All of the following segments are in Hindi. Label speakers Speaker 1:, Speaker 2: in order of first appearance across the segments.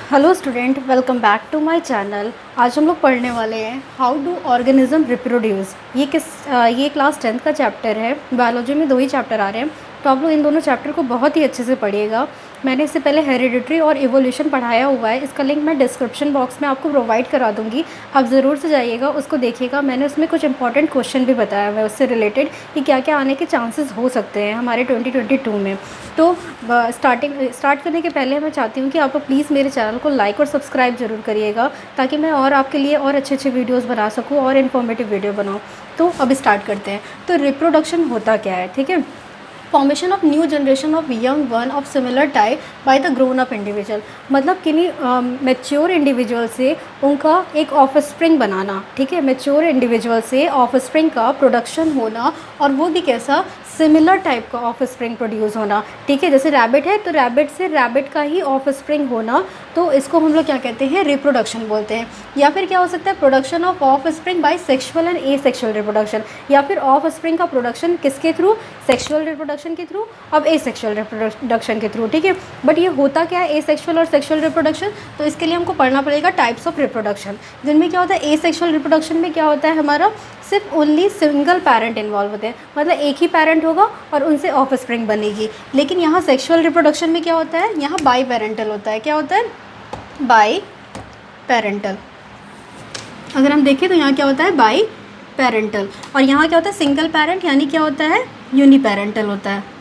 Speaker 1: Hello student, welcome back to my channel. आज हम लोग पढ़ने वाले हैं हाउ डू ऑर्गेनिज्म रिप्रोड्यूस। ये क्लास 10th का चैप्टर है। बायोलॉजी में 2 ही चैप्टर आ रहे हैं, तो आप लोग इन दोनों चैप्टर को बहुत ही अच्छे से पढ़िएगा। मैंने इससे पहले हेरिडिटरी और इवोल्यूशन पढ़ाया हुआ है, इसका लिंक मैं डिस्क्रिप्शन बॉक्स में आपको प्रोवाइड करा दूँगी। आप ज़रूर से जाइएगा, उसको देखिएगा। मैंने उसमें कुछ इंपॉर्टेंट क्वेश्चन भी बताया हुआ है उससे रिलेटेड कि क्या क्या आने के चांसेस हो सकते हैं हमारे 2022 में। तो स्टार्ट करने के पहले मैं चाहती हूँ कि आप प्लीज़ मेरे चैनल को लाइक और सब्सक्राइब ज़रूर करिएगा, ताकि मैं और आपके लिए और अच्छे अच्छे वीडियोस बना सकूँ और इन्फॉर्मेटिव वीडियो बनाऊँ। तो अब स्टार्ट करते हैं। तो रिप्रोडक्शन होता क्या है, ठीक है। Formation of new generation of young one of similar type by the grown up individual, मतलब किन्हीं मेच्योर इंडिविजुअल से उनका एक ऑफस्प्रिंग बनाना, ठीक है। मेच्योर इंडिविजुअल से ऑफस्प्रिंग का प्रोडक्शन होना, और वो भी कैसा, सिमिलर टाइप का ऑफस्प्रिंग प्रोड्यूस होना, ठीक है। जैसे रैबिट है तो रैबिट से रैबिट का ही ऑफस्प्रिंग होना, तो इसको हम लोग क्या कहते हैं, रिप्रोडक्शन बोलते हैं। या फिर क्या हो सकता है, production of offspring by sexual and asexual reproduction, या फिर ऑफस्प्रिंग का प्रोडक्शन किसके थ्रू, सेक्सुअल रिप्रोडक्शन के थ्रू, अब एसेक्सुअल रिप्रोडक्शन के थ्रू, ठीक है। बट ये होता क्या है एसेक्सुअल और सेक्सुअल रिप्रोडक्शन, तो इसके लिए हमको पढ़ना पड़ेगा टाइप्स ऑफ रिप्रोडक्शन, जिनमें क्या होता है, एसेक्सुअल रिप्रोडक्शन में क्या होता है, हमारा सिर्फ ओनली सिंगल पेरेंट इन्वॉल्व होते हैं, मतलब एक ही पेरेंट होगा और उनसे ऑफस्प्रिंग बनेगी। लेकिन यहाँ सेक्सुअल रिप्रोडक्शन में क्या होता है, यहाँ बाई पेरेंटल होता है। क्या होता है, बाई पेरेंटल। अगर हम देखें तो यहाँ क्या होता है, बाई पेरेंटल, और यहाँ क्या होता है, सिंगल पेरेंट, यानी क्या होता है, यूनी पेरेंटल होता है।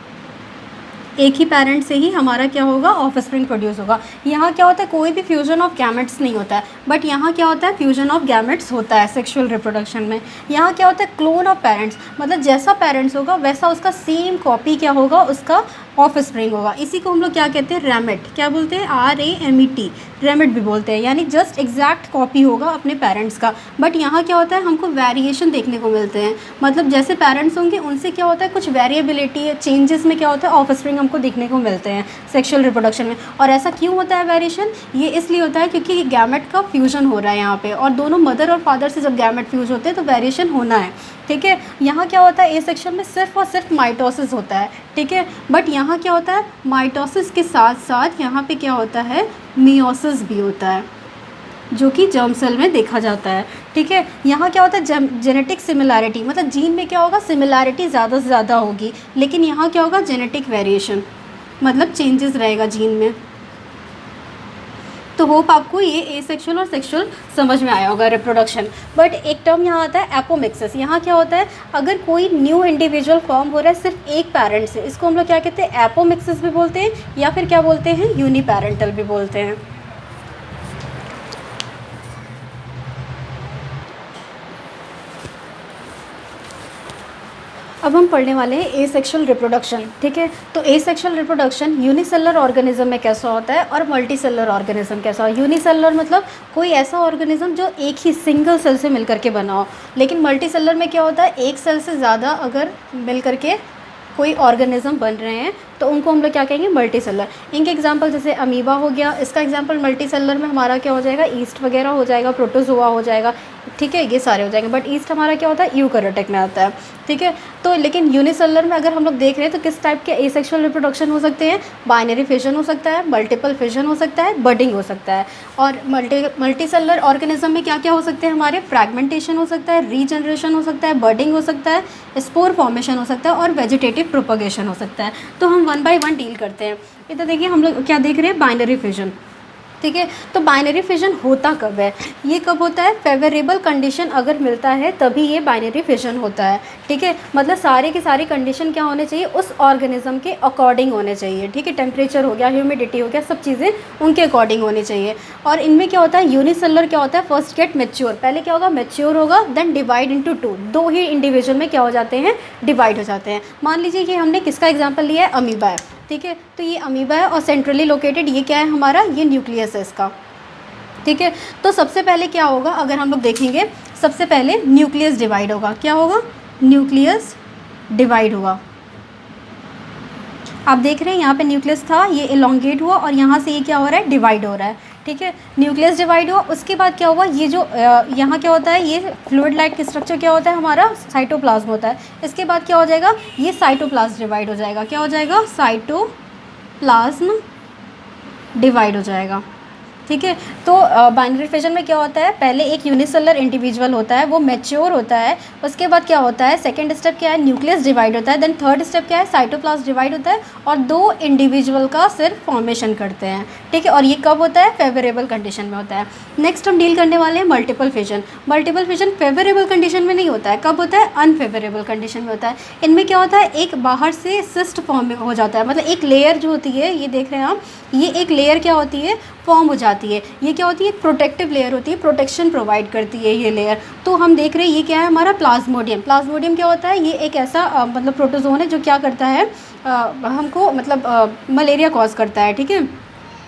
Speaker 1: एक ही पेरेंट से ही हमारा क्या होगा, ऑफस्प्रिंग प्रोड्यूस होगा। यहाँ क्या होता है, कोई भी फ्यूजन ऑफ गैमेट्स नहीं होता है, बट यहाँ क्या होता है, फ्यूजन ऑफ गैमेट्स होता है सेक्सुअल रिप्रोडक्शन में। यहाँ क्या होता है, क्लोन ऑफ पेरेंट्स, मतलब जैसा पेरेंट्स होगा वैसा उसका सेम कॉपी क्या होगा, उसका ऑफस्प्रिंग होगा। इसी को हम लोग क्या कहते हैं, रैमेट। क्या बोलते हैं, RAMET, रैमेट भी बोलते हैं, यानी जस्ट एग्जैक्ट कॉपी होगा अपने पेरेंट्स का। बट यहाँ क्या होता है, हमको वेरिएशन देखने को मिलते हैं, मतलब जैसे पेरेंट्स होंगे उनसे क्या होता है, कुछ वेरिएबिलिटी, चेंजेस में क्या होता है, ऑफस्प्रिंग हमको दिखने को मिलते हैं सेक्सुअल रिप्रोडक्शन में। और ऐसा क्यों होता है वेरिएशन, ये इसलिए होता है क्योंकि गैमेट का फ्यूजन हो रहा है यहाँ पे, और दोनों मदर और फादर से जब गैमेट फ्यूज होते हैं तो वेरिएशन होना है, ठीक है। यहाँ क्या होता है, ए सेक्शन में सिर्फ और सिर्फ माइटोसिस होता है, ठीक है। बट यहाँ क्या होता है, माइटोसिस के साथ साथ यहाँ पे क्या होता है, मियोसिस भी होता है, जो कि जर्म सेल में देखा जाता है, ठीक है। यहाँ क्या होता है, जेनेटिक सिमिलैरिटी, मतलब जीन में क्या होगा, सिमिलैरिटी ज़्यादा से ज़्यादा होगी, लेकिन यहाँ क्या होगा, जेनेटिक वेरिएशन, मतलब चेंजेस रहेगा जीन में। तो होप आपको ये एसेक्सुअल और सेक्सुअल समझ में आया होगा, रिप्रोडक्शन। बट एक टर्म यहाँ आता है एपोमिक्सिस। यहाँ क्या होता है, अगर कोई न्यू इंडिविजुअल फॉर्म हो रहा है सिर्फ एक पेरेंट से, इसको हम लोग क्या कहते हैं, एपोमिक्सिस भी बोलते हैं, या फिर क्या बोलते हैं, यूनिपेरेंटल भी बोलते हैं। अब हम पढ़ने वाले हैं एसेक्सुअल रिप्रोडक्शन, ठीक है। तो एसेक्सुअल रिप्रोडक्शन यूनिसेलुलर ऑर्गेनिज्म में कैसा होता है और मल्टीसेलुलर ऑर्गेनिज्म कैसा हो। यूनिसेलुलर मतलब कोई ऐसा ऑर्गेनिज्म जो एक ही सिंगल सेल से मिलकर के बना हो, लेकिन मल्टीसेलुलर में क्या होता है, एक सेल से ज़्यादा अगर मिलकर के कोई ऑर्गेनिज्म बन रहे हैं तो उनको हम लोग क्या कहेंगे, मल्टीसेलुलर। इनके एग्जांपल जैसे अमीबा हो गया, इसका एग्जांपल मल्टीसेलुलर में हमारा क्या हो जाएगा, ईस्ट वगैरह हो जाएगा, प्रोटोजोआ हो जाएगा, ठीक है, ये सारे हो जाएंगे। बट ईस्ट हमारा क्या होता है, यूकैरियोटिक में आता है, ठीक है। तो लेकिन यूनिसेलुलर में अगर हम लोग देख रहे हैं तो किस टाइप के एसेक्सुअल रिप्रोडक्शन हो सकते हैं, बाइनरी फिजन हो सकता है, मल्टीपल फिजन हो सकता है, बडिंग हो सकता है। और मल्टीसेलुलर ऑर्गेनिज्म में क्या क्या हो सकते हैं हमारे, फ्रैगमेंटेशन हो सकता है, रीजनरेशन हो सकता है, बडिंग हो सकता है, स्पोर फॉर्मेशन हो सकता है, और वेजिटेटिव प्रोपगेशन हो सकता है। तो हम 1 बाय 1 डील करते हैं। इधर देखिए हम लोग क्या देख रहे हैं, बाइनरी फिजन, ठीक है। तो बाइनरी फिजन होता कब है, ये कब होता है, फेवरेबल कंडीशन अगर मिलता है तभी ये बाइनरी फिजन होता है, ठीक है। मतलब सारे की सारी कंडीशन क्या होने चाहिए, उस ऑर्गेनिज्म के अकॉर्डिंग होने चाहिए, ठीक है। टेम्परेचर हो गया, ह्यूमिडिटी हो गया, सब चीज़ें उनके अकॉर्डिंग होनी चाहिए। और इनमें क्या होता है, यूनिसेलुलर क्या होता है, फर्स्ट गेट मैच्योर, पहले क्या होगा, मैच्योर होगा, देन डिवाइड इंटू 2, 2 ही इंडिविजुअल में क्या हो जाते हैं, डिवाइड हो जाते हैं। मान लीजिए कि हमने किसका एग्जाम्पल लिया है, अमीबा है, ठीक है। तो ये अमीबा है और सेंट्रली लोकेटेड ये क्या है हमारा, ये न्यूक्लियस है इसका, ठीक है। तो सबसे पहले क्या होगा, अगर हम लोग देखेंगे, सबसे पहले न्यूक्लियस डिवाइड होगा। क्या होगा, न्यूक्लियस डिवाइड होगा। आप देख रहे हैं यहाँ पे न्यूक्लियस था, ये इलोंगेट हुआ और यहाँ से ये क्या हो रहा है, डिवाइड हो रहा है, ठीक है। न्यूक्लियस डिवाइड हुआ, उसके बाद क्या हुआ, ये जो यहाँ क्या होता है, ये फ्लूइड लाइक स्ट्रक्चर क्या होता है हमारा, साइटोप्लाज्म होता है। इसके बाद क्या हो जाएगा, ये साइटोप्लाज्म डिवाइड हो जाएगा। क्या हो जाएगा, साइटोप्लाज्म डिवाइड हो जाएगा। ठीक है। तो बाइनरी फिजन में क्या होता है, पहले एक यूनिसेलुलर इंडिविजुअल होता है, वो मैच्योर होता है। उसके बाद क्या होता है, सेकंड स्टेप क्या है, न्यूक्लियस डिवाइड होता है। देन थर्ड स्टेप क्या है, साइटोप्लाज्म डिवाइड होता है और 2 इंडिविजुअल का सिर्फ फॉर्मेशन करते हैं। ठीक है, और ये कब होता है, फेवरेबल कंडीशन में होता है। नेक्स्ट हम डील करने वाले हैं multiple fission. Multiple fission favourable condition में नहीं होता है, कब होता है, अनफेवरेबल कंडीशन में होता है। इनमें क्या होता है, एक बाहर से सिस्ट फॉर्म हो जाता है, मतलब एक लेयर जो होती है, ये देख रहे हैं आप, ये एक लेयर क्या होती है, फॉर्म हो जाती है। ये क्या होती है, एक प्रोटेक्टिव लेयर होती है, प्रोटेक्शन प्रोवाइड करती है ये लेयर। तो हम देख रहे हैं ये क्या है, हमारा प्लाज्मोडियम। प्लाज्मोडियम क्या होता है, ये एक ऐसा मतलब प्रोटोजोन है जो क्या करता है, हमको मतलब मलेरिया कॉज करता है। ठीक है,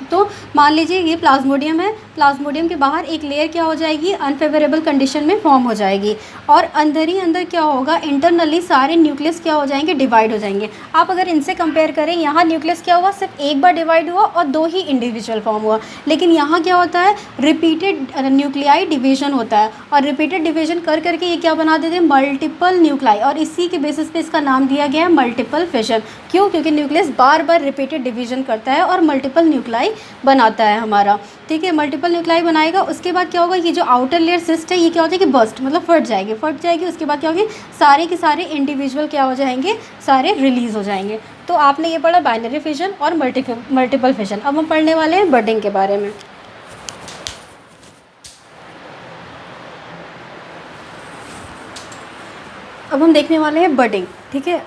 Speaker 1: तो मान लीजिए ये प्लाज्मोडियम है, प्लाज्मोडियम के बाहर एक लेयर क्या हो जाएगी, अनफेवरेबल कंडीशन में फॉर्म हो जाएगी और अंदर ही अंदर क्या होगा, इंटरनली सारे न्यूक्लियस क्या हो जाएंगे, डिवाइड हो जाएंगे। आप अगर इनसे कंपेयर करें, यहाँ न्यूक्लियस क्या हुआ, सिर्फ एक बार डिवाइड हुआ और 2 ही इंडिविजुअल फॉर्म हुआ, लेकिन यहाँ क्या होता है, रिपीटेड न्यूक्लियाई डिवीजन होता है और रिपीटेड डिवीजन कर करके ये क्या बना देते हैं, मल्टीपल न्यूक्लाई, और इसी के बेसिस पे इसका नाम दिया गया है मल्टीपल फिजन। क्यों, क्योंकि न्यूक्लियस बार बार रिपीटेड डिवीजन करता है और मल्टीपल न्यूक्लाई बनाता है हमारा। ठीक है, मल्टीपल न्यूक्लाई बनाएगा, उसके बाद क्या होगा, ये जो आउटर लेयर सिस्ट है ये क्या होता है कि बस्ट मतलब फट जाएगी। उसके बाद क्या होगी, सारे के सारे इंडिविजुअल क्या हो जाएंगे, सारे रिलीज हो जाएंगे। तो आपने ये पढ़ा बाइनरी फिजन और मल्टीपल फिजन। अब हम पढ़ने वाले हैं बडिंग के बारे में। अब हम देखने वाले हैं बडिंग। ठीक है,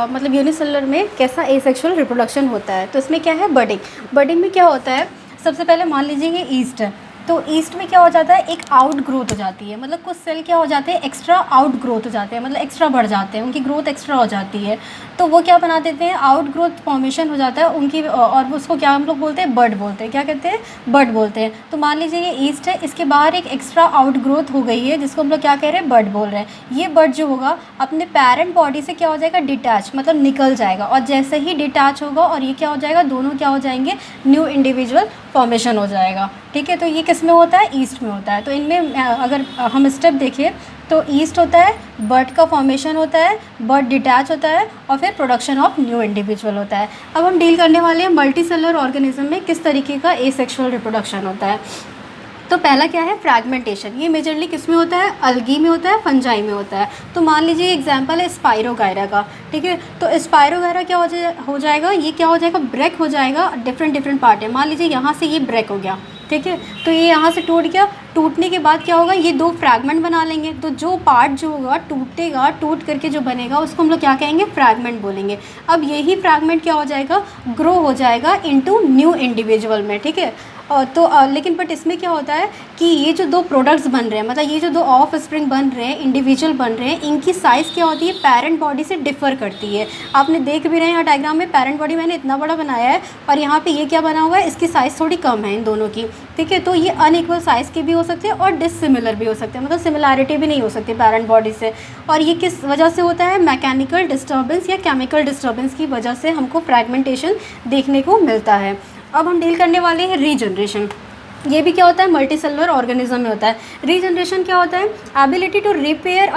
Speaker 1: मतलब यूनिसेलुलर में कैसा एसेक्सुअल रिप्रोडक्शन होता है। तो इसमें क्या है, बडिंग। बडिंग में क्या होता है, सबसे पहले मान लीजिए ये ईस्ट है, तो ईस्ट में क्या हो जाता है, एक आउट ग्रोथ हो जाती है, मतलब कुछ सेल क्या हो जाते हैं, एक्स्ट्रा आउट ग्रोथ हो जाते हैं, मतलब एक्स्ट्रा बढ़ जाते हैं, उनकी ग्रोथ एक्स्ट्रा हो जाती है। तो वो क्या बना देते हैं, आउट ग्रोथ फॉर्मेशन हो जाता है उनकी, और उसको क्या हम लोग बोलते हैं, बड बोलते हैं। क्या कहते हैं, बड बोलते हैं। तो मान लीजिए ये ईस्ट है, इसके बाहर एक एक्स्ट्रा आउट ग्रोथ हो गई है जिसको हम लोग क्या कह रहे हैं, बड बोल रहे हैं। ये बड जो होगा अपने पेरेंट बॉडी से क्या हो जाएगा, डिटैच, मतलब निकल जाएगा, और जैसे ही डिटैच होगा और ये क्या हो जाएगा, दोनों क्या हो जाएंगे, न्यू इंडिविजुअल फॉर्मेशन हो जाएगा। ठीक है, तो ये किस में होता है, ईस्ट में होता है। तो इनमें अगर हम स्टेप देखें तो ईस्ट होता है, बड का फॉर्मेशन होता है, बड डिटैच होता है और फिर प्रोडक्शन ऑफ न्यू इंडिविजुअल होता है। अब हम डील करने वाले हैं मल्टीसेलुलर ऑर्गेनिज्म में किस तरीके का एसेक्सुअल रिप्रोडक्शन होता है। तो पहला क्या है, फ्रैगमेंटेशन। ये मेजरली किस में होता है, अलगी में होता है, फंजाई में होता है। तो मान लीजिए एग्जांपल है स्पाइरोगायरा का। ठीक है, तो स्पाइरोगायरा क्या हो जाएगा, ये क्या हो जाएगा, ब्रेक हो जाएगा, डिफरेंट पार्ट है। मान लीजिए यहाँ से ये ब्रेक हो गया, ठीक है, तो ये यहाँ से टूट गया। टूटने के बाद क्या होगा, ये 2 फ्रैगमेंट बना लेंगे। तो जो पार्ट जो होगा टूटेगा, टूट करके जो बनेगा उसको हम लोग क्या कहेंगे, फ्रैगमेंट बोलेंगे। अब यही फ्रैगमेंट क्या हो जाएगा, ग्रो हो जाएगा इनटू न्यू इंडिविजुअल में। ठीक है, लेकिन बट इसमें क्या होता है कि ये जो 2 प्रोडक्ट्स बन रहे हैं, मतलब ये जो 2 ऑफ स्प्रिंग बन रहे हैं, इंडिविजुअल बन रहे हैं, इनकी साइज़ क्या होती है, पेरेंट बॉडी से डिफ़र करती है। आपने देख भी रहे हैं यहाँ डायग्राम में, पेरेंट बॉडी मैंने इतना बड़ा बनाया है और यहाँ पे ये क्या बना हुआ है, इसकी साइज़ थोड़ी कम है इन दोनों की। ठीक है, तो ये अनइक्वल साइज़ के भी हो सकते हैं और डिसिमिलर भी हो सकते हैं, मतलब सिमिलैरिटी भी नहीं हो सकती पेरेंट बॉडी से। और ये किस वजह से होता है, मैकेनिकल डिस्टर्बेंस या केमिकल डिस्टर्बेंस की वजह से हमको फ्रैगमेंटेशन देखने को मिलता है। अब हम डील करने वाले हैं रीजनरेशन। ये भी क्या होता है, मल्टीसेलुलर ऑर्गेनिज्म में होता है। रीजनरेशन क्या होता है, ability to repair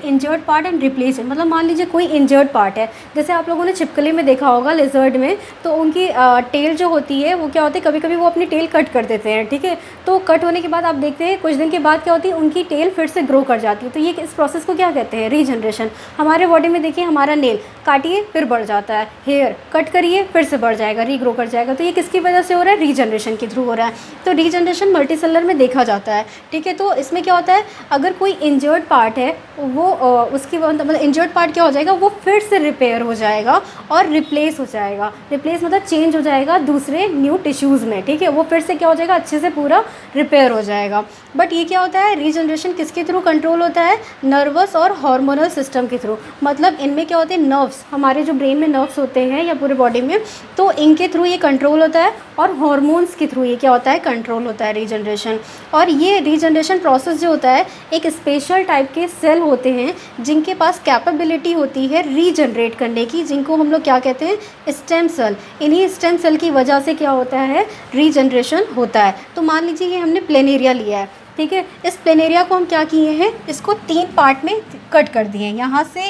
Speaker 1: injured part and replace it. मतलब मान लीजिए कोई इंजर्ड पार्ट है, जैसे आप लोगों ने छिपकली में देखा होगा, लिजर्ड में, तो उनकी टेल जो होती है वो क्या होती है, कभी कभी वो अपनी टेल कट कर देते हैं। ठीक है, तो कट होने के बाद आप देखते हैं कुछ दिन के बाद क्या होती है, उनकी टेल फिर से ग्रो कर जाती है। तो ये इस प्रोसेस को क्या कहते हैं, रीजनरेशन। हमारे बॉडी में देखिए, हमारा नेल काटिए फिर बढ़ जाता है, हेयर कट करिए फिर से बढ़ जाएगा, रीग्रो कर जाएगा। तो ये किसकी वजह से हो रहा है, रीजनरेशन के थ्रू हो रहा है। तो रीजनरेशन मल्टीसेलुलर में देखा जाता है। ठीक है, तो इसमें क्या होता है, अगर कोई इंजर्ड पार्ट है वो उसकी मतलब इंजर्ड पार्ट क्या हो जाएगा, वो फिर से रिपेयर हो जाएगा और रिप्लेस हो जाएगा। रिप्लेस मतलब चेंज हो जाएगा दूसरे न्यू टिश्यूज़ में। ठीक है, वो फिर से क्या हो जाएगा, अच्छे से पूरा रिपेयर हो जाएगा। बट ये क्या होता है, रीजनरेशन किसके थ्रू कंट्रोल होता है, नर्वस और हार्मोनल सिस्टम के थ्रू। मतलब इनमें क्या होते हैं, नर्व्स, हमारे जो ब्रेन में नर्व्स होते हैं या पूरे बॉडी में, तो इनके थ्रू ये कंट्रोल होता है और हॉर्मोन्स के थ्रू ये क्या होता है, कंट्रोल होता है रीजनरेशन। और ये रीजनरेशन प्रोसेस जो होता है, एक स्पेशल टाइप के सेल होते हैं जिनके पास कैपेबिलिटी होती है रीजनरेट करने की, जिनको हम लोग क्या कहते हैं, स्टेम सेल। इन्हीं स्टेम सेल की वजह से क्या होता है, रीजनरेशन होता है। तो मान लीजिए ये हमने प्लेनेरिया लिया है, ठीक है। इस प्लेनेरिया को हम क्या किए हैं, इसको 3 पार्ट में कट कर दिए हैं,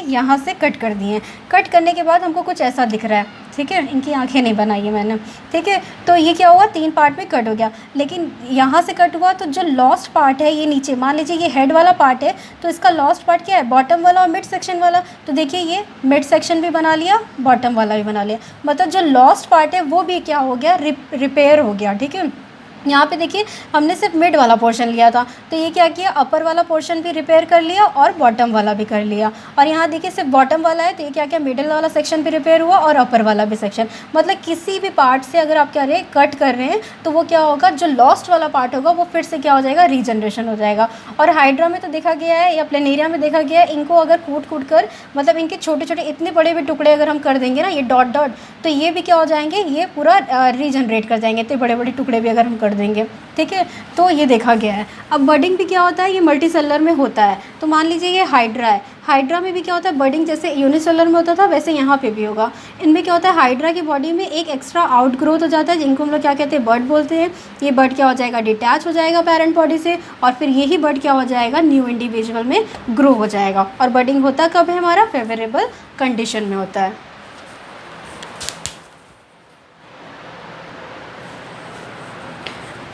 Speaker 1: यहाँ से कट कर दिए हैं। कट करने के बाद हमको कुछ ऐसा दिख रहा है, ठीक है। इनकी आंखें नहीं बनाई है मैंने, ठीक है। तो ये क्या हुआ, 3 पार्ट में कट हो गया। लेकिन यहाँ से कट हुआ तो जो लॉस्ट पार्ट है ये नीचे, मान लीजिए ये हेड वाला पार्ट है, तो इसका लॉस्ट पार्ट क्या है, बॉटम वाला और मिड सेक्शन वाला। तो देखिए ये मिड सेक्शन भी बना लिया, बॉटम वाला भी बना लिया, मतलब जो लॉस्ट पार्ट है वो भी क्या हो गया, रिपेयर हो गया, ठीक है। यहाँ पे देखिए हमने सिर्फ मिड वाला पोर्शन लिया था, तो ये क्या किया, अपर वाला पोर्शन भी रिपेयर कर लिया और बॉटम वाला भी कर लिया। और यहाँ देखिए सिर्फ बॉटम वाला है, तो ये क्या किया, मिडिल वाला सेक्शन भी रिपेयर हुआ और अपर वाला भी सेक्शन। मतलब किसी भी पार्ट से अगर आप क्या रहे कट कर रहे हैं तो वो क्या होगा, जो लॉस्ट वाला पार्ट होगा वो फिर से क्या हो जाएगा, रीजनरेशन हो जाएगा। और हाइड्रा में तो देखा गया है या प्लेनेरिया में देखा गया है, इनको अगर कूट कर मतलब इनके छोटे छोटे इतने बड़े भी टुकड़े अगर हम कर देंगे ना, ये डॉट डॉट, तो ये भी क्या हो जाएंगे, ये पूरा रीजनरेट कर जाएंगे, इतने बड़े बड़े टुकड़े भी अगर हम कर देंगे, ठीक है। तो ये देखा गया है। अब बडिंग भी क्या होता है, ये मल्टीसेलर में होता है। तो मान लीजिए ये हाइड्रा है, हाइड्रा में भी क्या होता है, बडिंग जैसे यूनिसेलर में होता था वैसे यहाँ पे भी होगा। इनमें क्या होता है, हाइड्रा की बॉडी में एक एक्स्ट्रा आउट ग्रोथ हो जाता है, जिनको हम लोग क्या कहते हैं, बड बोलते हैं। ये बड क्या हो जाएगा, डिटैच हो जाएगा पेरेंट बॉडी से, और फिर यही बड क्या हो जाएगा, न्यू इंडिविजुअल में ग्रो हो जाएगा। और बडिंग होता कब है, हमारा फेवरेबल कंडीशन में होता है।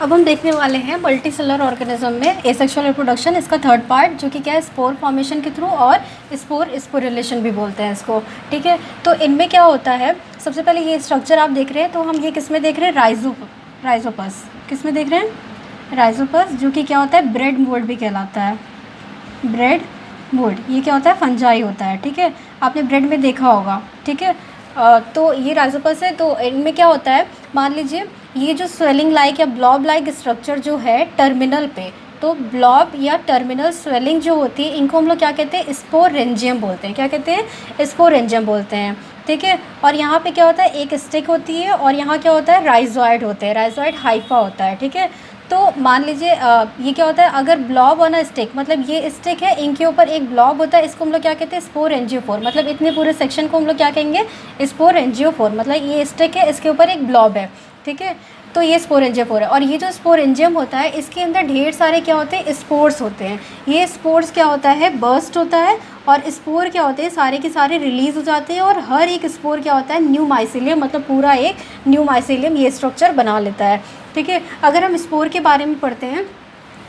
Speaker 1: अब हम देखने वाले हैं मल्टीसेलर ऑर्गेनिज्म में एसेक्सुअल रिप्रोडक्शन, इसका थर्ड पार्ट, जो कि क्या है, स्पोर फॉर्मेशन के थ्रू, और स्पोरिलेशन भी बोलते हैं इसको, ठीक है। तो इनमें क्या होता है, सबसे पहले ये स्ट्रक्चर आप देख रहे हैं, तो हम ये किस में देख रहे हैं, राइजोपस, किस में देख रहे हैं, राइजोपस, जो कि क्या होता है, ब्रेड मोल्ड भी कहलाता है, ब्रेड मोल्ड। ये क्या होता है, फंजाई होता है, ठीक है। आपने ब्रेड में देखा होगा, ठीक है। तो ये राइजोपस है। तो इनमें क्या होता है, मान लीजिए ये जो स्वेलिंग लाइक या ब्लॉब लाइक स्ट्रक्चर जो है टर्मिनल पे, तो ब्लॉब या टर्मिनल स्वेलिंग जो होती है, इनको हम लोग क्या कहते हैं, स्पोरेंजियम बोलते हैं। क्या कहते हैं, स्पोरेंजियम बोलते हैं, ठीक है। और यहाँ पे क्या होता है, एक स्टिक होती है, और यहाँ क्या होता है, राइजोइड होते हैं, राइजोइड हाइफा होता है, ठीक है। तो मान लीजिए ये क्या होता है, अगर ब्लॉब ऑन अ स्टिक, मतलब ये स्टिक है, इनके ऊपर एक ब्लॉब होता है, इसको हम लोग क्या कहते हैं, स्पोरेंजियोफोर। मतलब इतने पूरे सेक्शन को हम लोग क्या कहेंगे, स्पोरेंजियोफोर। मतलब ये स्टिक है, इसके ऊपर एक ब्लॉब है, ठीक है। तो ये स्पोरेंजियोफोर है। और ये जो स्पोरेंजियम होता है, इसके अंदर ढेर सारे क्या होते हैं, स्पोर्स होते हैं। ये स्पोर्स क्या होता है, बर्स्ट होता है, और स्पोर क्या होते हैं, सारे के सारे रिलीज़ हो जाते हैं, और हर एक स्पोर क्या होता है, न्यू माइसीलियम, मतलब पूरा एक न्यू माइसीलियम ये स्ट्रक्चर बना लेता है, ठीक है। अगर हम स्पोर के बारे में पढ़ते हैं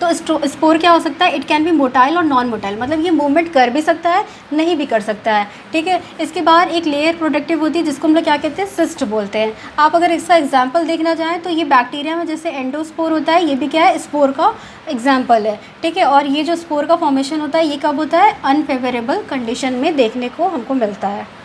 Speaker 1: तो स्पोर क्या हो सकता है, इट कैन बी मोटाइल और नॉन मोटाइल, मतलब ये मूवमेंट कर भी सकता है, नहीं भी कर सकता है, ठीक है। इसके बाद एक लेयर प्रोडक्टिव होती है, जिसको हम लोग क्या कहते हैं, सिस्ट बोलते हैं। आप अगर इसका एग्जांपल देखना चाहें तो ये बैक्टीरिया में जैसे एंडोस्पोर होता है, ये भी क्या है, स्पोर का एग्जाम्पल है, ठीक है। और ये जो स्पोर का फॉर्मेशन होता है, ये कब होता है, अनफेवरेबल कंडीशन में देखने को हमको मिलता है।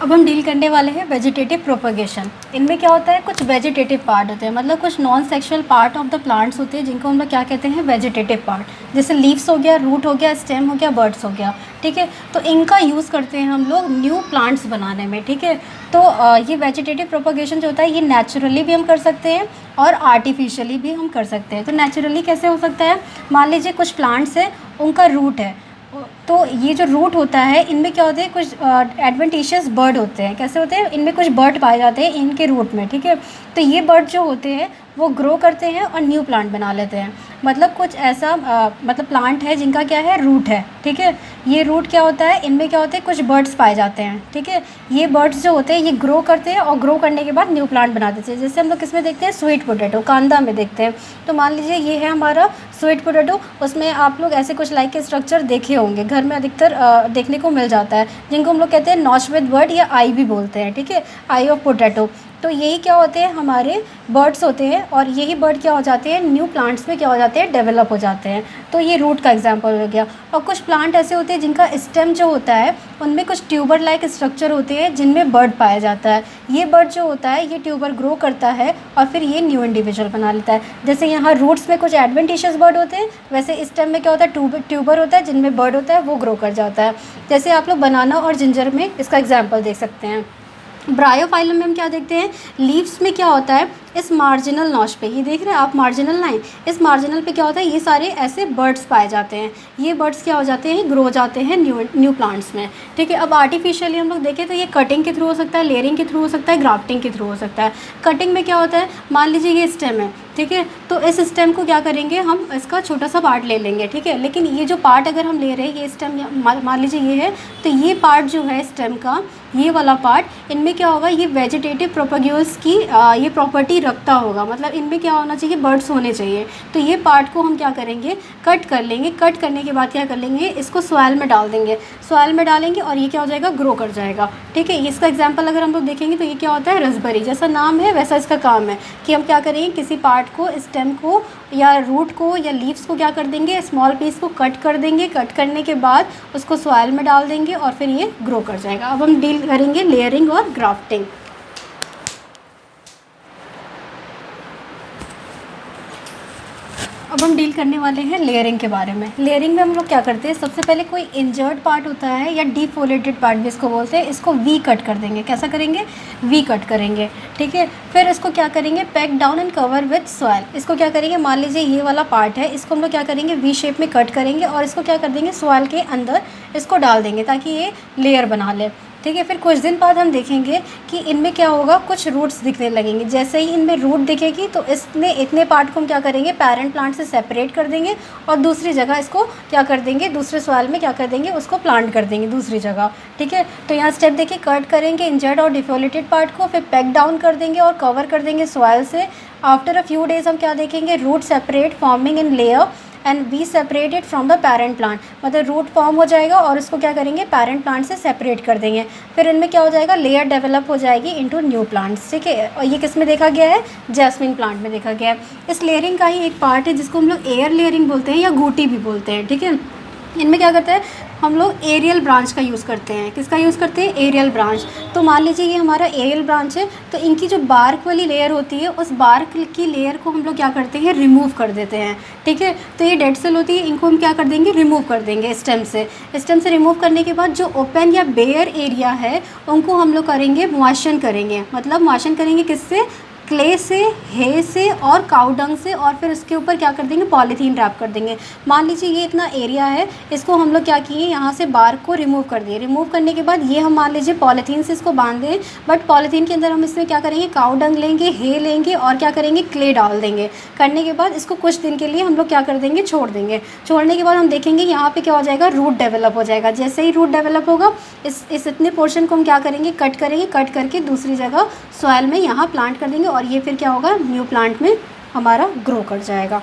Speaker 1: अब हम डील करने वाले हैं वेजिटेटिव प्रोपगेशन। इनमें क्या होता है, कुछ वेजिटेटिव पार्ट होते हैं, मतलब कुछ non sexual part of the plants होते हैं, जिनको हम लोग क्या कहते हैं, वेजिटेटिव पार्ट। जैसे लीव्स हो गया, रूट हो गया, स्टेम हो गया, बर्ड्स हो गया, ठीक है। तो इनका यूज़ करते हैं हम लोग न्यू प्लांट्स बनाने में, ठीक है। तो ये वेजिटेटिव प्रोपगेशन जो होता है, ये नेचुरली भी हम कर सकते हैं और आर्टिफिशियली भी हम कर सकते हैं। तो नेचुरली कैसे हो सकता है, मान लीजिए कुछ प्लांट्स हैं, उनका रूट है, तो ये जो रूट होता है, इनमें क्या होते हैं, कुछ एडवेंटिशियस बर्ड होते हैं। कैसे होते हैं, इनमें कुछ बर्ड पाए जाते हैं इनके रूट में, ठीक है। तो ये बर्ड जो होते हैं वो ग्रो करते हैं और न्यू प्लांट बना लेते हैं। मतलब कुछ ऐसा मतलब प्लांट है जिनका क्या है, रूट है, ठीक है। ये रूट क्या होता है, इनमें क्या होते हैं, कुछ बर्ड्स पाए जाते हैं, ठीक है। ये बर्ड्स जो होते हैं ये ग्रो करते हैं, और ग्रो करने के बाद न्यू प्लांट बना देते हैं। जैसे हम लोग किसमें देखते हैं, स्वीट पोटैटो, कांदा में देखते हैं। तो मान लीजिए ये है हमारा स्वीट पोटैटो, उसमें आप लोग ऐसे कुछ लाइक के स्ट्रक्चर देखे होंगे, घर में अधिकतर देखने को मिल जाता है, जिनको हम लोग कहते हैं नॉच विद बर्ड या आई भी बोलते हैं, ठीक है, आई ऑफ पोटैटो। तो यही क्या होते हैं, हमारे बर्ड्स होते हैं, और यही बर्ड क्या हो जाते हैं, न्यू प्लांट्स में क्या हो जाते हैं, डेवलप हो जाते हैं। तो ये रूट का एग्जांपल हो गया। और कुछ प्लांट ऐसे होते हैं जिनका स्टेम जो होता है, उनमें कुछ ट्यूबर लाइक स्ट्रक्चर होते हैं, जिनमें बर्ड पाया जाता है। ये बर्ड जो होता है, ये ट्यूबर ग्रो करता है और फिर ये न्यू इंडिविजुअल बना लेता है। जैसे यहाँ रूट्स में कुछ एडवेंटिशियस बर्ड होते हैं, वैसे स्टेम में क्या होता है, ट्यूबर होता है, जिनमें बर्ड होता है, वो ग्रो कर जाता है। जैसे आप लोग बनाना और जिंजर में इसका एग्जाम्पल देख सकते हैं। ब्रायोफाइलम में हम क्या देखते हैं, लीव्स में क्या होता है, इस मार्जिनल नॉच पे, ये देख रहे हैं आप मार्जिनल लाइन, इस मार्जिनल पे क्या होता है, ये सारे ऐसे बर्ड्स पाए जाते हैं। ये बर्ड्स क्या हो जाते हैं, ग्रो हो जाते हैं न्यू प्लांट्स में। ठीक है, अब आर्टिफिशियली हम लोग देखें तो ये कटिंग के थ्रू हो सकता है, लेयरिंग के थ्रू हो सकता है, ग्राफ्टिंग के थ्रू हो सकता है। कटिंग में क्या होता है, मान लीजिए ये स्टेम है, ठीक है, तो इस स्टेम को क्या करेंगे, हम इसका छोटा सा पार्ट ले लेंगे, ठीक है, लेकिन ये जो पार्ट अगर हम ले रहे हैं, ये स्टेम मान लीजिए ये है, तो ये पार्ट जो है स्टेम का, ये वाला पार्ट, इनमें क्या होगा, ये वेजिटेटिव प्रोपेगेल्स की ये प्रॉपर्टी रखता होगा, मतलब इनमें क्या होना चाहिए, बर्ड्स होने चाहिए। तो ये पार्ट को हम क्या करेंगे, कट कर लेंगे। कट करने के बाद क्या कर लेंगे, इसको सॉइल में डाल देंगे। सॉइल में डालेंगे और ये क्या हो जाएगा, ग्रो कर जाएगा। ठीक है, इसका एग्जाम्पल अगर हम लोग देखेंगे तो ये क्या होता है, रसबेरी, जैसा नाम है वैसा इसका काम है कि हम क्या करेंगे, किसी पार्ट को, स्टेम को या रूट को या लीव्स को क्या कर देंगे, स्मॉल पीस को कट कर देंगे। कट करने के बाद उसको सॉइल में डाल देंगे और फिर ये ग्रो कर जाएगा। अब हम डील करेंगे लेयरिंग और ग्राफ्टिंग। अब हम डील करने वाले हैं लेयरिंग के बारे में। लेयरिंग में हम लोग क्या करते हैं, सबसे पहले कोई इंजर्ड पार्ट होता है या डिफोलेटेड पार्ट भी इसको बोलते हैं, इसको वी कट कर देंगे। कैसा करेंगे, वी कट करेंगे। ठीक है, फिर इसको क्या करेंगे, pack down and cover with soil. इसको क्या करेंगे, मान लीजिए ये वाला पार्ट है, इसको हम लोग क्या करेंगे, वी शेप में कट करेंगे और इसको क्या कर देंगे, सॉइल के अंदर इसको डाल देंगे ताकि ये लेयर बना ले। ठीक है, फिर कुछ दिन बाद हम देखेंगे कि इनमें क्या होगा, कुछ रूट्स दिखने लगेंगे। जैसे ही इनमें रूट दिखेगी तो इसमें इतने पार्ट को हम क्या करेंगे, पेरेंट प्लांट से सेपरेट कर देंगे और दूसरी जगह इसको क्या कर देंगे, दूसरे सॉइल में क्या कर देंगे, उसको प्लांट कर देंगे दूसरी जगह। ठीक है, तो यहाँ स्टेप देखिए, कट करेंगे इंजर्ड और डिफोलेटेड पार्ट को, फिर पैक डाउन कर देंगे और कवर कर देंगे सॉइल से। आफ्टर अ फ्यू डेज हम क्या देखेंगे, root separate forming in layer and we separated from the parent plant, मतलब रूट फॉर्म हो जाएगा और इसको क्या करेंगे, पेरेंट प्लांट से सेपरेट कर देंगे। फिर इनमें क्या हो जाएगा, लेयर डेवलप हो जाएगी इनटू न्यू प्लांट्स। ठीक है, और ये किस में देखा गया है, जैस्मिन प्लांट में देखा गया है। इस लेयरिंग का ही एक पार्ट है जिसको हम लोग एयर लेयरिंग बोलते हैं या गूटी भी बोलते हैं। ठीक है, इनमें क्या करते हैं, हम लोग एरियल ब्रांच का यूज़ करते हैं। किसका यूज़ करते हैं, एरियल ब्रांच। तो मान लीजिए ये हमारा एरियल ब्रांच है, तो इनकी जो बार्क वाली लेयर होती है, उस बार्क की लेयर को हम लोग क्या करते हैं, रिमूव कर देते हैं। ठीक है, तो ये डेड सेल होती है, इनको हम क्या कर देंगे, रिमूव कर देंगे स्टेम से। स्टेम से रिमूव करने के बाद जो ओपन या बेयर एरिया है उनको हम लोग करेंगे, मॉइस्चर करेंगे। मतलब मॉइस्चर करेंगे किससे, क्ले से, हे से और काउडंग से, और फिर उसके ऊपर क्या कर देंगे, पॉलीथीन रैप कर देंगे। मान लीजिए ये इतना एरिया है, इसको हम लोग क्या किए, यहाँ से बार्क को रिमूव कर दिए। रिमूव करने के बाद ये हम मान लीजिए पॉलीथीन से इसको बांध दें, बट पॉलीथीन के अंदर हम इसमें क्या करेंगे, काउडंग लेंगे, हे लेंगे और क्या करेंगे, क्ले डाल देंगे। करने के बाद इसको कुछ दिन के लिए हम लोग क्या कर देंगे, छोड़ देंगे। छोड़ने के बाद हम देखेंगे यहाँ पे क्या हो जाएगा, रूट डेवलप हो जाएगा। जैसे ही रूट डेवलप होगा, इस इतने पोर्शन को हम क्या करेंगे, कट करेंगे। कट करके दूसरी जगह सॉइल में यहाँ प्लांट कर देंगे और ये फिर क्या होगा, न्यू प्लांट में हमारा ग्रो कर जाएगा।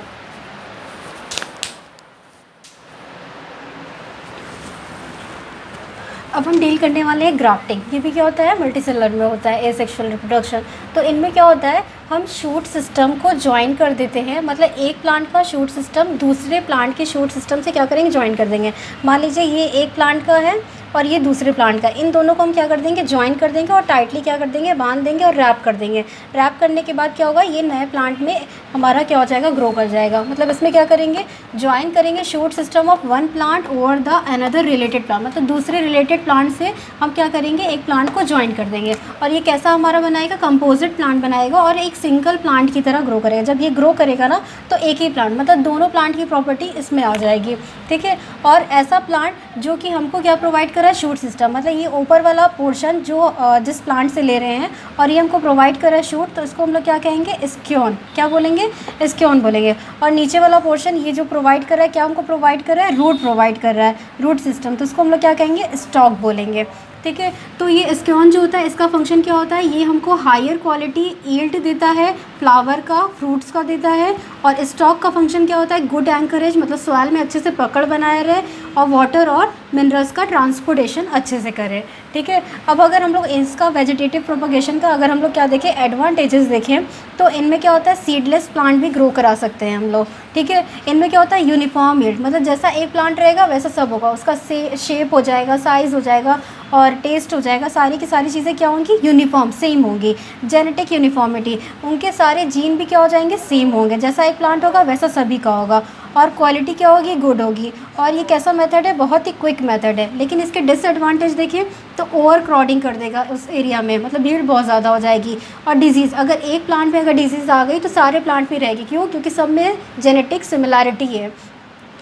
Speaker 1: अब हम डील करने वाले हैं ग्राफ्टिंग। ये भी क्या होता है, मल्टीसेलुलर में होता है, एसेक्सुअल रिप्रोडक्शन। तो इनमें क्या होता है, हम शूट सिस्टम को ज्वाइन कर देते हैं। मतलब एक प्लांट का शूट सिस्टम दूसरे प्लांट के शूट सिस्टम से क्या करेंगे, ज्वाइन कर देंगे। मान लीजिए ये एक प्लांट का है और ये दूसरे प्लांट का, इन दोनों को हम क्या कर देंगे, ज्वाइन कर देंगे और टाइटली क्या कर देंगे, बांध देंगे और रैप कर देंगे। रैप करने के बाद क्या होगा, ये नए प्लांट में हमारा क्या हो जाएगा, ग्रो कर जाएगा। मतलब इसमें क्या करेंगे, ज्वाइन करेंगे shoot system of one plant over the another related plant. मतलब दूसरे रिलेटेड प्लांट से हम क्या करेंगे, एक प्लांट को ज्वाइन कर देंगे और ये कैसा हमारा बनाएगा, कंपोजिट प्लांट बनाएगा और एक सिंगल प्लांट की तरह ग्रो करेगा। जब ये ग्रो करेगा ना, तो एक ही प्लांट, मतलब दोनों प्लांट की प्रॉपर्टी इसमें आ जाएगी। ठीक है, और ऐसा प्लांट जो कि हमको क्या प्रोवाइड कर रहा है, शूट सिस्टम। मतलब ये ऊपर वाला पोर्शन जो जिस प्लांट से ले रहे हैं और ये हमको प्रोवाइड कर रहा है शूट, तो इसको हम लोग क्या कहेंगे, स्क्योन। क्या बोलेंगे, स्क्योन बोलेंगे। और नीचे वाला पोर्शन ये जो प्रोवाइड कर रहा है, क्या हमको प्रोवाइड कर रहा है, रूट प्रोवाइड कर रहा है, रूट सिस्टम। तो इसको हम लोग क्या कहेंगे, स्टॉक बोलेंगे। ठीक है, तो ये स्क्योन जो होता है, इसका फंक्शन क्या होता है, ये हमको हायर क्वालिटी यील्ड देता है, फ्लावर का, फ्रूट्स का देता है। और स्टॉक का फंक्शन क्या होता है, गुड एंकरेज, मतलब सॉइल में अच्छे से पकड़ बनाए रहे और वाटर और मिनरल्स का ट्रांसपोर्टेशन अच्छे से करे। ठीक है, अब अगर हम लोग इसका वेजिटेटिव प्रोपगेशन का अगर हम लोग क्या देखें, एडवांटेजेस देखें, तो इनमें क्या होता है, सीडलेस प्लांट भी ग्रो करा सकते हैं हम लोग। ठीक है, इनमें क्या होता है, यूनिफॉर्म यील्ड, मतलब जैसा एक प्लांट रहेगा वैसा सब होगा, उसका शेप हो जाएगा, साइज़ हो जाएगा और टेस्ट हो जाएगा। सारी की सारी चीज़ें क्या होंगी, यूनिफॉर्म, सेम होंगी। जेनेटिक यूनिफॉर्मिटी, उनके सारे जीन भी क्या हो जाएंगे, सेम होंगे। जैसा एक प्लांट होगा वैसा सभी का होगा। और क्वालिटी क्या होगी, गुड होगी। और ये कैसा मेथड है, बहुत ही क्विक मेथड है। लेकिन इसके डिसएडवांटेज देखें तो ओवर क्राउडिंग कर देगा उस एरिया में, मतलब भीड़ बहुत ज़्यादा हो जाएगी। और डिजीज़, अगर एक प्लांट में अगर डिजीज़ आ गई तो सारे प्लांट में रहेगी। क्यों? क्योंकि सब में जेनेटिक सिमिलैरिटी है।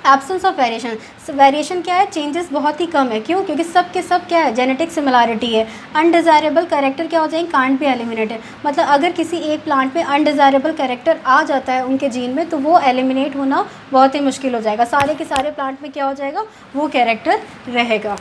Speaker 1: एब्सेंस ऑफ वेरिएशन, वेरिएशन क्या है, चेंजेस बहुत ही कम है। क्यों? क्योंकि सब के सब क्या है, जेनेटिक सिमिलैरिटी है। अनडिज़ायरेबल कैरेक्टर क्या हो जाएंगे, कांट बी एलिमिनेटेड। मतलब अगर किसी एक प्लांट में अनडिज़ायरेबल कैरेक्टर आ जाता है उनके जीन में तो वो एलिमिनेट होना बहुत ही मुश्किल हो जाएगा। सारे के सारे प्लांट में क्या हो जाएगा, वो कैरेक्टर रहेगा।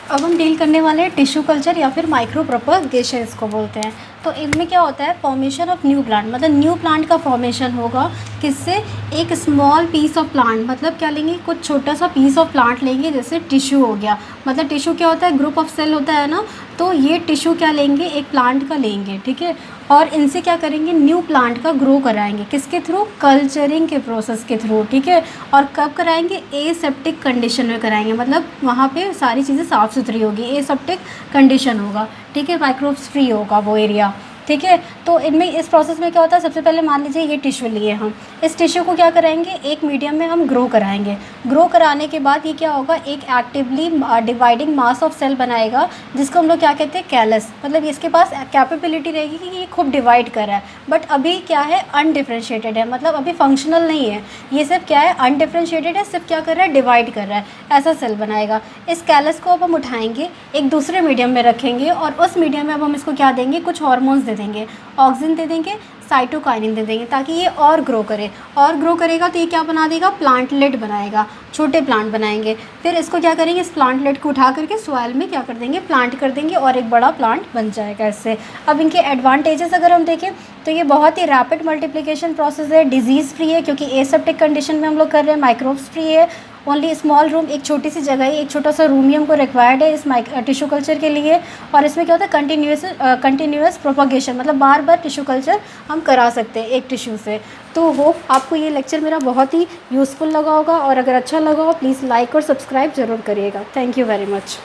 Speaker 1: अब हम डील करने वाले हैं टिश्यू कल्चर या फिर माइक्रो प्रोपगेशन इसको बोलते हैं। तो इनमें क्या होता है, फॉर्मेशन ऑफ न्यू प्लांट, मतलब न्यू प्लांट का फॉर्मेशन होगा किससे, एक स्मॉल पीस ऑफ प्लांट, मतलब क्या लेंगे, कुछ छोटा सा पीस ऑफ प्लांट लेंगे, जैसे टिश्यू हो गया। मतलब टिश्यू क्या होता है, ग्रुप ऑफ सेल होता है ना, तो ये टिश्यू क्या लेंगे, एक प्लांट का लेंगे, ठीक है। और इनसे क्या करेंगे, न्यू प्लांट का ग्रो कराएंगे, किसके थ्रू, कल्चरिंग के प्रोसेस के थ्रू, ठीक है। और कब कराएंगे, एसेप्टिक कंडीशन में कराएंगे, मतलब वहाँ पे सारी चीज़ें साफ़ सुथरी होगी, एसेप्टिक कंडीशन होगा, ठीक है, माइक्रोब्स फ्री होगा वो एरिया, ठीक है। तो इनमें इस प्रोसेस में क्या होता है, सबसे पहले मान लीजिए ये टिश्यू लिए हम, इस टिश्यू को क्या कराएंगे, एक मीडियम में हम ग्रो कराएंगे। ग्रो कराने के बाद ये क्या होगा, एक actively dividing mass of cell बनाएगा, जिसको हम लोग क्या कहते हैं, कैलस। मतलब इसके पास कैपेबिलिटी रहेगी कि ये खूब डिवाइड कर रहा है, बट अभी क्या है, अनडिफ्रेंशिएटेड है, मतलब अभी फंक्शनल नहीं है, ये सिर्फ क्या है, अनडिफ्रेंशिएटेड है, सिर्फ क्या कर रहा है, डिवाइड कर रहा है, ऐसा सेल बनाएगा। इस कैलस को अब हम उठाएंगे, एक दूसरे मीडियम में रखेंगे, और उस मीडियम में अब हम इसको क्या देंगे, कुछ हार्मोन्स दे देंगे, ऑक्सिन दे देंगे, साइटोकाइनिन दे देंगे, ताकि ये और ग्रो करे। और ग्रो करेगा तो ये क्या बना देगा, प्लांटलेट बनाएगा, छोटे प्लांट बनाएंगे। फिर इसको क्या करेंगे, इस प्लांटलेट को उठा करके सॉइल में क्या कर देंगे, प्लांट कर देंगे, और एक बड़ा प्लांट बन जाएगा इससे। अब इनके एडवांटेजेस अगर हम देखें तो ये बहुत ही रैपिड मल्टीप्लिकेशन प्रोसेस है, डिजीज़ फ्री है, क्योंकि एसेप्टिक कंडीशन में हम लोग कर रहे हैं, माइक्रोब्स फ्री है, ओनली स्मॉल रूम, एक छोटी सी जगह है, एक छोटा सा रूम ही हमको रिक्वायर्ड है इस टिश्यू कल्चर के लिए। और इसमें क्या होता है, कंटिन्यूस प्रोपगेशन, मतलब बार बार टिश्यू कल्चर हम करा सकते हैं एक टिश्यू से। तो होप आपको ये लेक्चर मेरा बहुत ही यूज़फुल लगा होगा, और अगर अच्छा लगा हो प्लीज़ लाइक और सब्सक्राइब ज़रूर करिएगा। Thank you very much.